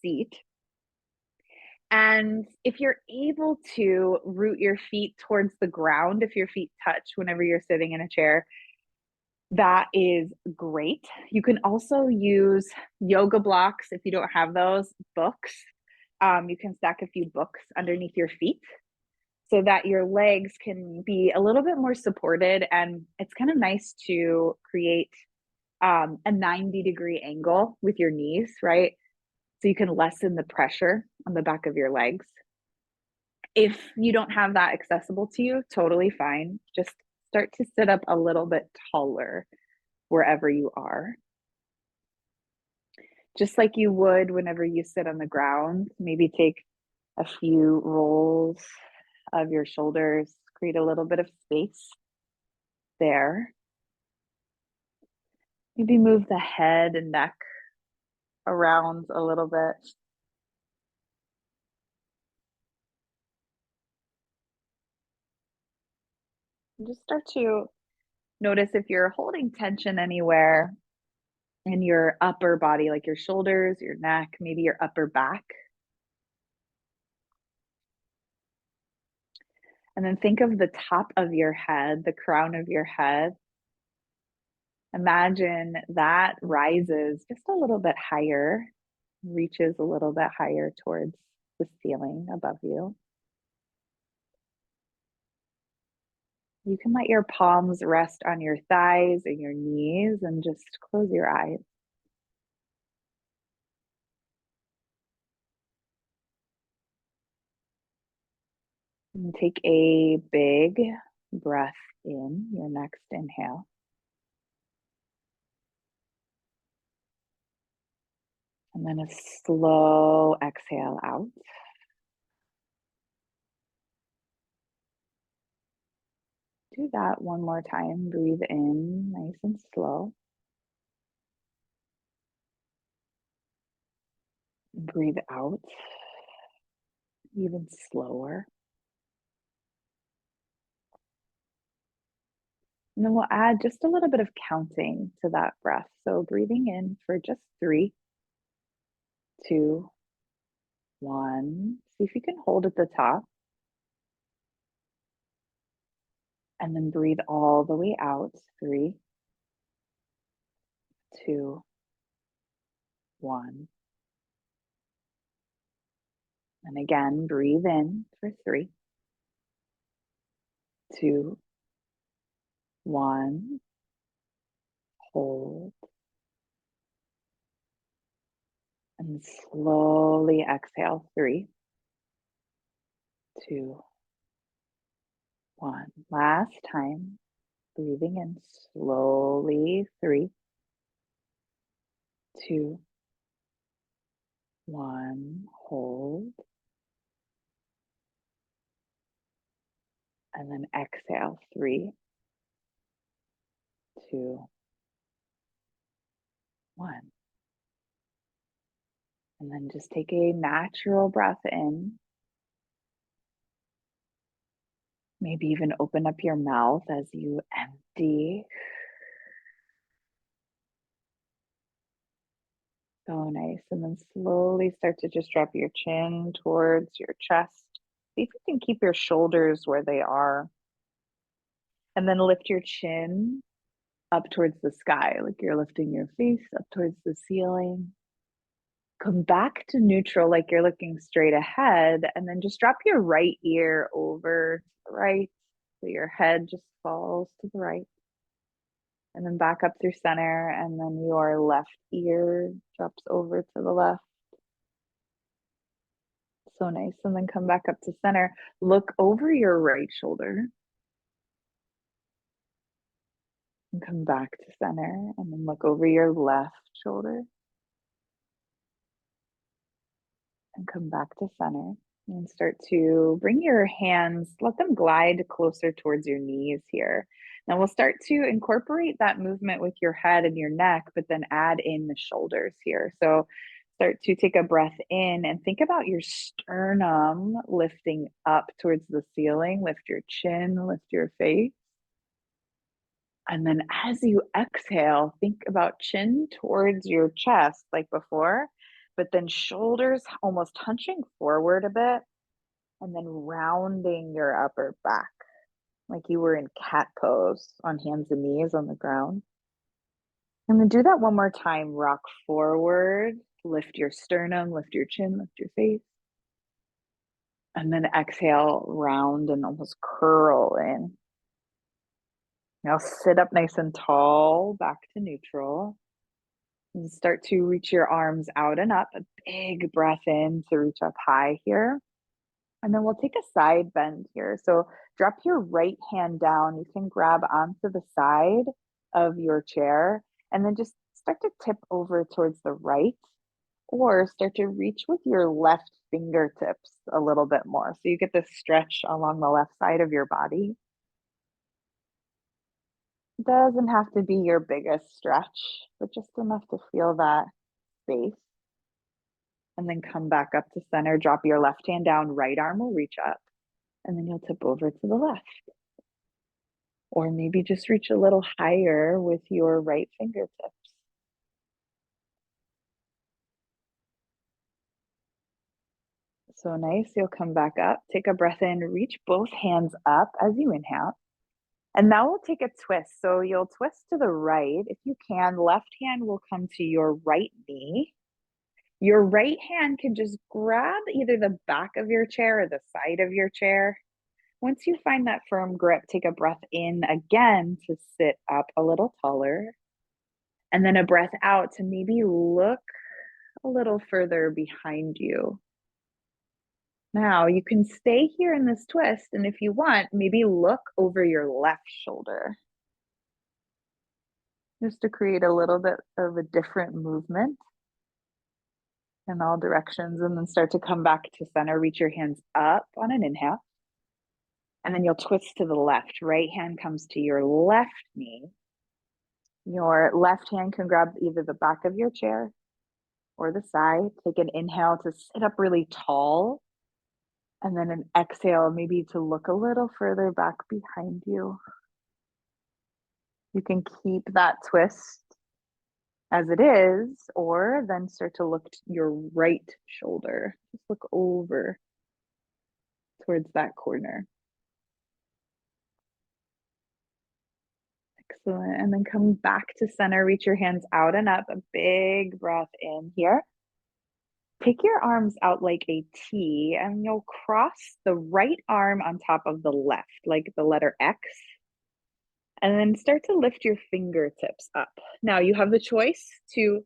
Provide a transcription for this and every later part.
seat. And if you're able to root your feet towards the ground, if your feet touch whenever you're sitting in a chair, that is great. You can also use yoga blocks if you don't have those, books. You can stack a few books underneath your feet so that your legs can be a little bit more supported. And it's kind of nice to create a 90-degree angle with your knees, right? So you can lessen the pressure on the back of your legs. If you don't have that accessible to you, totally fine. Just start to sit up a little bit taller wherever you are. Just like you would whenever you sit on the ground, maybe take a few rolls of your shoulders, create a little bit of space there. Maybe move the head and neck around a little bit. And just start to notice if you're holding tension anywhere in your upper body, like your shoulders, your neck, maybe your upper back. And then think of the top of your head, the crown of your head. Imagine that rises just a little bit higher, reaches a little bit higher towards the ceiling above you. You can let your palms rest on your thighs and your knees and just close your eyes. And take a big breath in, your next inhale. And then a slow exhale out. Do that one more time. Breathe in nice and slow. Breathe out even slower. And then we'll add just a little bit of counting to that breath. So breathing in for just 3, 2, 1. See if you can hold at the top. And then breathe all the way out. 3, 2, 1. And again, breathe in for 3, 2, 1. Hold. And slowly exhale. 3, 2, 1. Last time. Breathing in slowly. 3, 2, 1. Hold. And then exhale. 3, 2, 1. And then just take a natural breath in. Maybe even open up your mouth as you empty. So nice. And then slowly start to just drop your chin towards your chest. See if you can keep your shoulders where they are. And then lift your chin up towards the sky, like you're lifting your face up towards the ceiling. Come back to neutral, like you're looking straight ahead, and then just drop your right ear over to the right, so your head just falls to the right. And then back up through center, and then your left ear drops over to the left. So nice. And then come back up to center. Look over your right shoulder. And come back to center, and then look over your left shoulder. And come back to center. And start to bring your hands, let them glide closer towards your knees here. Now we'll start to incorporate that movement with your head and your neck, but then add in the shoulders here. So start to take a breath in and think about your sternum lifting up towards the ceiling. Lift your chin, lift your face. And then as you exhale, think about chin towards your chest like before, but then shoulders almost hunching forward a bit and then rounding your upper back like you were in cat pose on hands and knees on the ground. And then do that one more time. Rock forward, lift your sternum, lift your chin, lift your face. And then exhale, round and almost curl in. Now sit up nice and tall, back to neutral. And start to reach your arms out and up. A big breath in to reach up high here. And then we'll take a side bend here. So drop your right hand down. You can grab onto the side of your chair and then just start to tip over towards the right or start to reach with your left fingertips a little bit more. So you get this stretch along the left side of your body. It doesn't have to be your biggest stretch, but just enough to feel that space. And then come back up to center, drop your left hand down, right arm will reach up, and then you'll tip over to the left. Or maybe just reach a little higher with your right fingertips. So nice, you'll come back up, take a breath in, reach both hands up as you inhale. And now we'll take a twist. So you'll twist to the right. If you can, left hand will come to your right knee. Your right hand can just grab either the back of your chair or the side of your chair. Once you find that firm grip, take a breath in again to sit up a little taller. And then a breath out to maybe look a little further behind you. Now you can stay here in this twist, and if you want, maybe look over your left shoulder. Just to create a little bit of a different movement in all directions, and then start to come back to center. Reach your hands up on an inhale. And then you'll twist to the left. Right hand comes to your left knee. Your left hand can grab either the back of your chair or the side. Take an inhale to sit up really tall. And then an exhale, maybe to look a little further back behind you. You can keep that twist as it is, or then start to look to your right shoulder. Just look over towards that corner. Excellent. And then come back to center. Reach your hands out and up. A big breath in here. Take your arms out like a T, and you'll cross the right arm on top of the left, like the letter X. And then start to lift your fingertips up. Now you have the choice to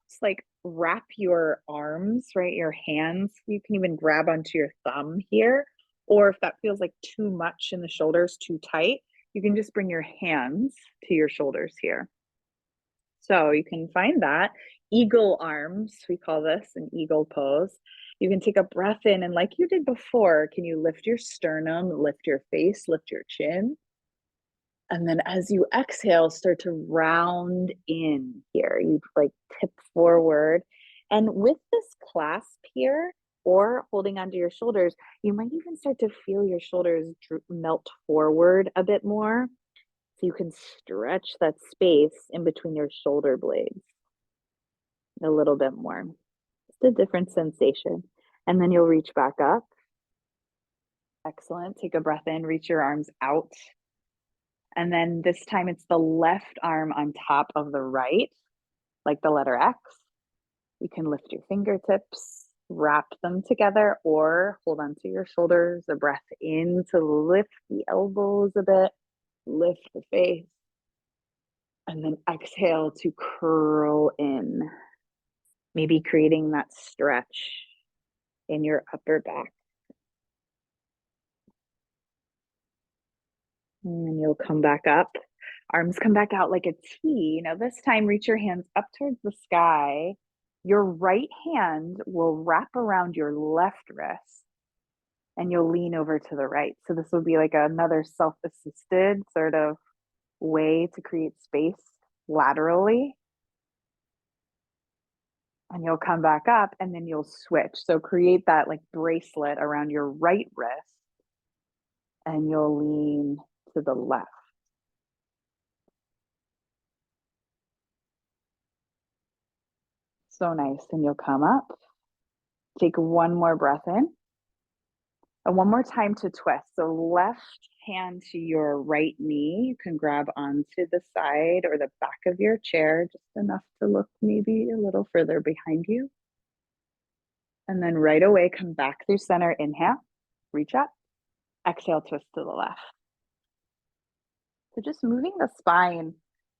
just like wrap your arms, right? Your hands. You can even grab onto your thumb here. Or if that feels like too much in the shoulders, too tight, you can just bring your hands to your shoulders here. So you can find that. Eagle arms, we call this an eagle pose. You can take a breath in, and like you did before, can you lift your sternum, lift your face, lift your chin? And then as you exhale, start to round in here. You like tip forward. And with this clasp here, or holding onto your shoulders, you might even start to feel your shoulders melt forward a bit more. So you can stretch that space in between your shoulder blades a little bit more. Just a different sensation. And then you'll reach back up. Excellent. Take a breath in, reach your arms out. And then this time it's the left arm on top of the right, like the letter X. You can lift your fingertips, wrap them together, or hold onto your shoulders. A breath in to lift the elbows a bit, lift the face. And then exhale to curl in, maybe creating that stretch in your upper back. And then you'll come back up. Arms come back out like a T. Now this time, reach your hands up towards the sky. Your right hand will wrap around your left wrist and you'll lean over to the right. So this will be like another self-assisted sort of way to create space laterally. And you'll come back up and then you'll switch. So create that like bracelet around your right wrist and you'll lean to the left. So nice. And you'll come up, take one more breath in, and one more time to twist. So left hand to your right knee. You can grab onto the side or the back of your chair, just enough to look maybe a little further behind you. And then right away, come back through center. Inhale, reach up. Exhale, twist to the left. So just moving the spine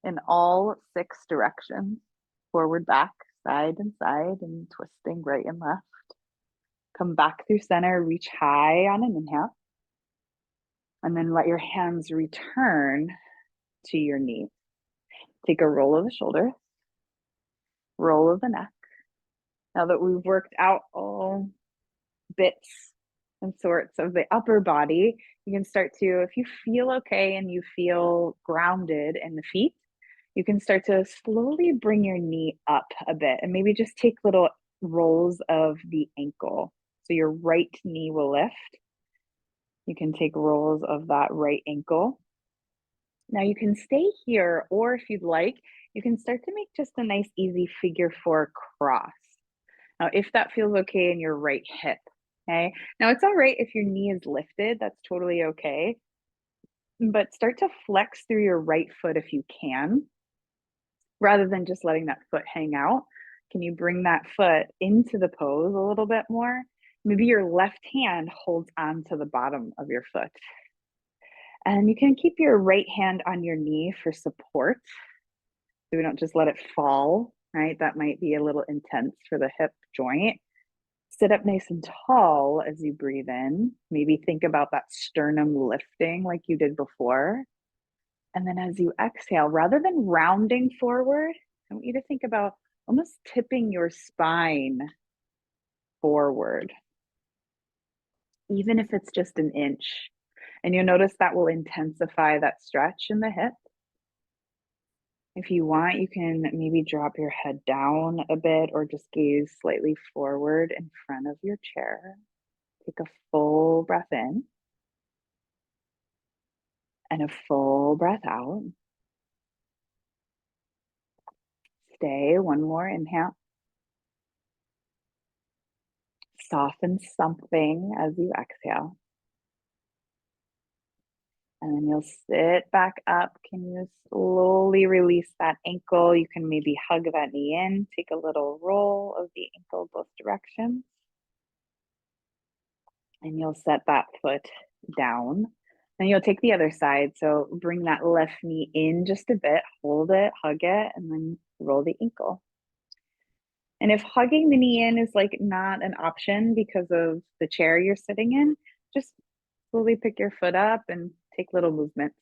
in all 6 directions, forward, back, side, and twisting right and left. Come back through center, reach high on an inhale, and then let your hands return to your knees. Take a roll of the shoulders, roll of the neck. Now that we've worked out all bits and sorts of the upper body, you can start to, if you feel okay and you feel grounded in the feet, you can start to slowly bring your knee up a bit and maybe just take little rolls of the ankle. So your right knee will lift. You can take rolls of that right ankle. Now you can stay here, or if you'd like, you can start to make just a nice, easy figure 4 cross. Now, if that feels okay in your right hip, okay? Now it's all right if your knee is lifted, that's totally okay. But start to flex through your right foot if you can, rather than just letting that foot hang out. Can you bring that foot into the pose a little bit more? Maybe your left hand holds onto the bottom of your foot. And you can keep your right hand on your knee for support. So we don't just let it fall, right? That might be a little intense for the hip joint. Sit up nice and tall as you breathe in. Maybe think about that sternum lifting like you did before. And then as you exhale, rather than rounding forward, I want you to think about almost tipping your spine forward, even if it's just an inch. And you'll notice that will intensify that stretch in the hip. If you want, you can maybe drop your head down a bit or just gaze slightly forward in front of your chair. Take a full breath in and a full breath out. Stay, one more inhale. Soften something as you exhale. And then you'll sit back up. Can you slowly release that ankle? You can maybe hug that knee in. Take a little roll of the ankle both directions. And you'll set that foot down. And you'll take the other side. So bring that left knee in just a bit, hold it, hug it, and then roll the ankle. And if hugging the knee in is like not an option because of the chair you're sitting in, just slowly pick your foot up and take little movements.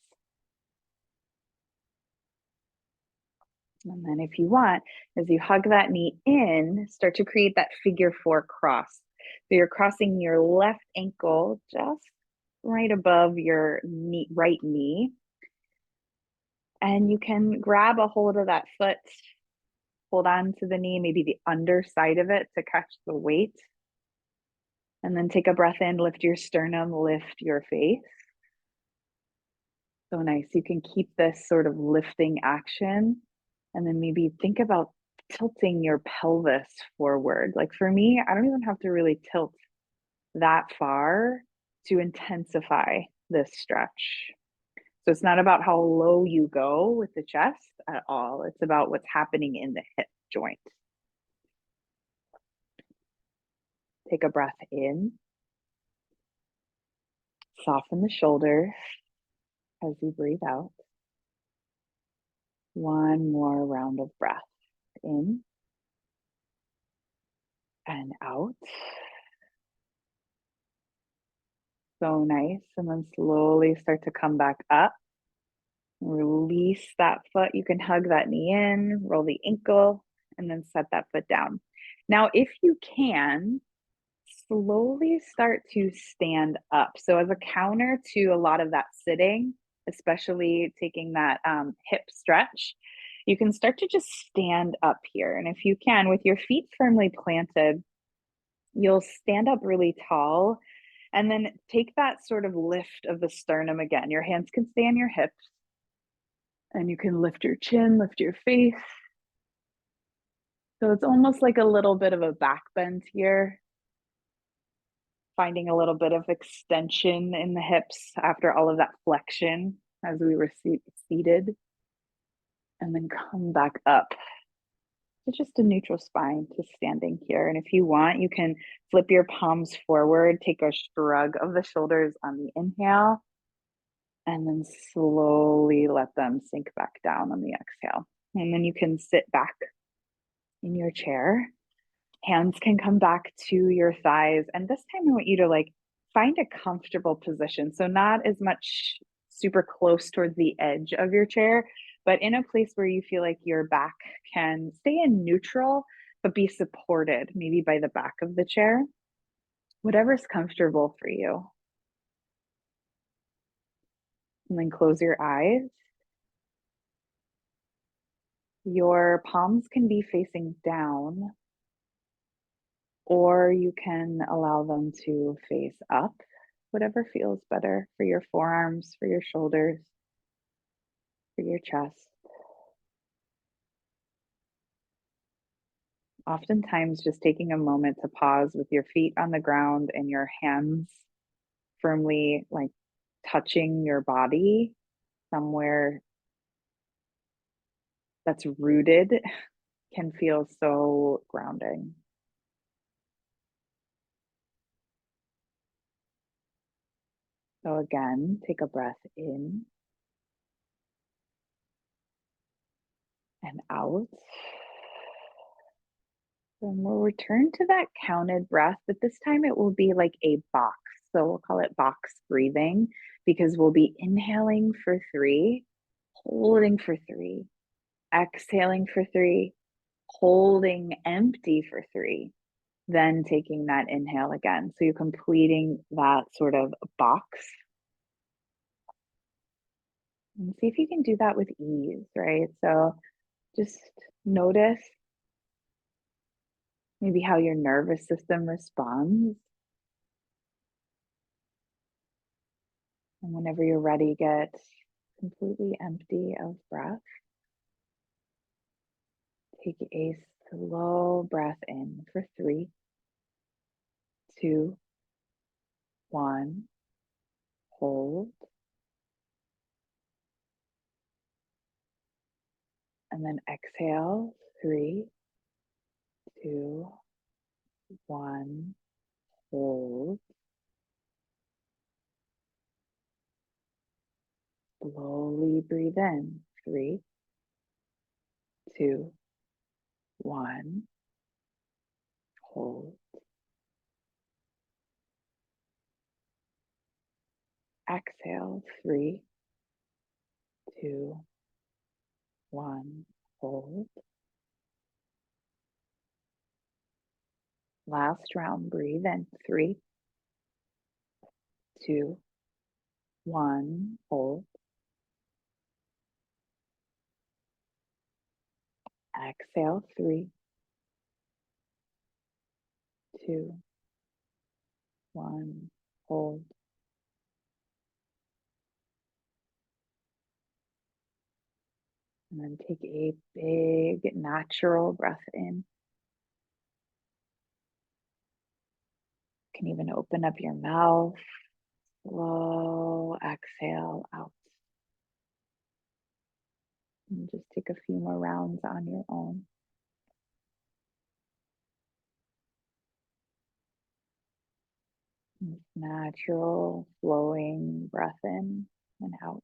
And then if you want, as you hug that knee in, start to create that figure 4 cross. So you're crossing your left ankle just right above your knee, right knee. And you can grab a hold of that foot, hold on to the knee, maybe the underside of it to catch the weight. And then take a breath in, lift your sternum, lift your face. So nice. You can keep this sort of lifting action. And then maybe think about tilting your pelvis forward. Like for me, I don't even have to really tilt that far to intensify this stretch. So it's not about how low you go with the chest at all. It's about what's happening in the hip joint. Take a breath in. Soften the shoulders as you breathe out. One more round of breath in and out. So nice. And then slowly start to come back up. Release that foot. You can hug that knee in, roll the ankle, and then set that foot down. Now, if you can, slowly start to stand up. So as a counter to a lot of that sitting, especially taking that hip stretch, you can start to just stand up here. And if you can, with your feet firmly planted, you'll stand up really tall and then take that sort of lift of the sternum again. Your hands can stay on your hips and you can lift your chin, lift your face. So it's almost like a little bit of a back bend here, finding a little bit of extension in the hips after all of that flexion as we were seated, and then come back up to just a neutral spine to standing here. And if you want, you can flip your palms forward, take a shrug of the shoulders on the inhale, and then slowly let them sink back down on the exhale. And then you can sit back in your chair. Hands can come back to your thighs. And this time I want you to like find a comfortable position. So not as much super close towards the edge of your chair, but in a place where you feel like your back can stay in neutral, but be supported maybe by the back of the chair, whatever's comfortable for you. And then close your eyes. Your palms can be facing down, or you can allow them to face up, whatever feels better for your forearms, for your shoulders, for your chest. Oftentimes, just taking a moment to pause with your feet on the ground and your hands firmly like touching your body somewhere that's rooted can feel so grounding. So, again, take a breath in and out. And we'll return to that counted breath, but this time it will be like a box. So we'll call it box breathing because we'll be inhaling for 3, holding for 3, exhaling for 3, holding empty for 3, then taking that inhale again. So you're completing that sort of box. And see if you can do that with ease, right? So just notice maybe how your nervous system responds. And whenever you're ready, get completely empty of breath. Take a slow breath in for 3, 2, 1. Hold. And then exhale. 3, 2, 1. Hold. Slowly breathe in. 3, 2, 1. Hold. Exhale. 3, 2, 1. Hold. Last round. Breathe in. 3, 2, 1. Hold. Exhale. 3, 2, 1. Hold. And then take a big natural breath in. You can even open up your mouth. Slow exhale out. And just take a few more rounds on your own. Natural flowing breath in and out.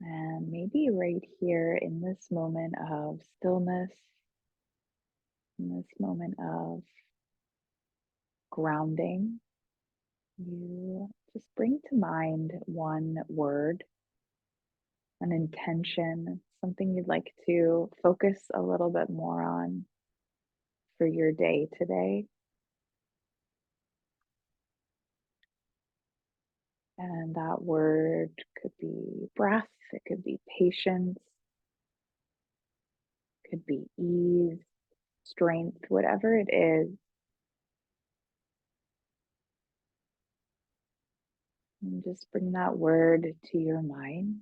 And maybe right here in this moment of stillness, in this moment of grounding, you just bring to mind one word, an intention, something you'd like to focus a little bit more on for your day today. And that word could be breath, it could be patience, could be ease, strength, whatever it is. And just bring that word to your mind.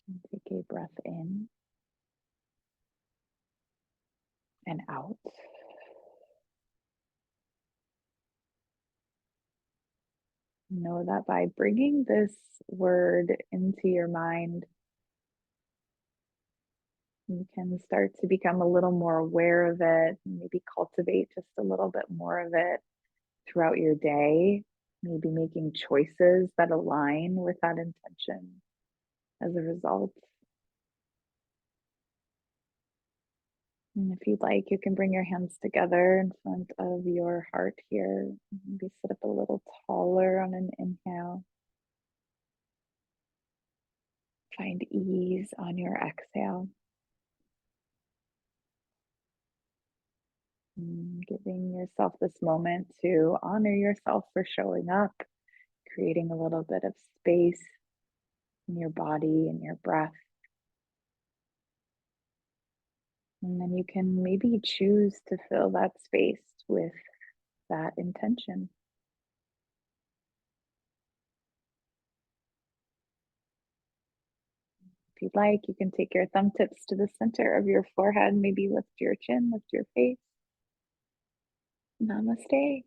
And take a breath in and out. Know that by bringing this word into your mind, you can start to become a little more aware of it, maybe cultivate just a little bit more of it throughout your day, maybe making choices that align with that intention as a result. And if you'd like, you can bring your hands together in front of your heart here. Maybe sit up a little taller on an inhale. Find ease on your exhale. Giving yourself this moment to honor yourself for showing up, creating a little bit of space in your body and your breath. And then you can maybe choose to fill that space with that intention. If you'd like, you can take your thumb tips to the center of your forehead, maybe lift your chin, lift your face. Namaste.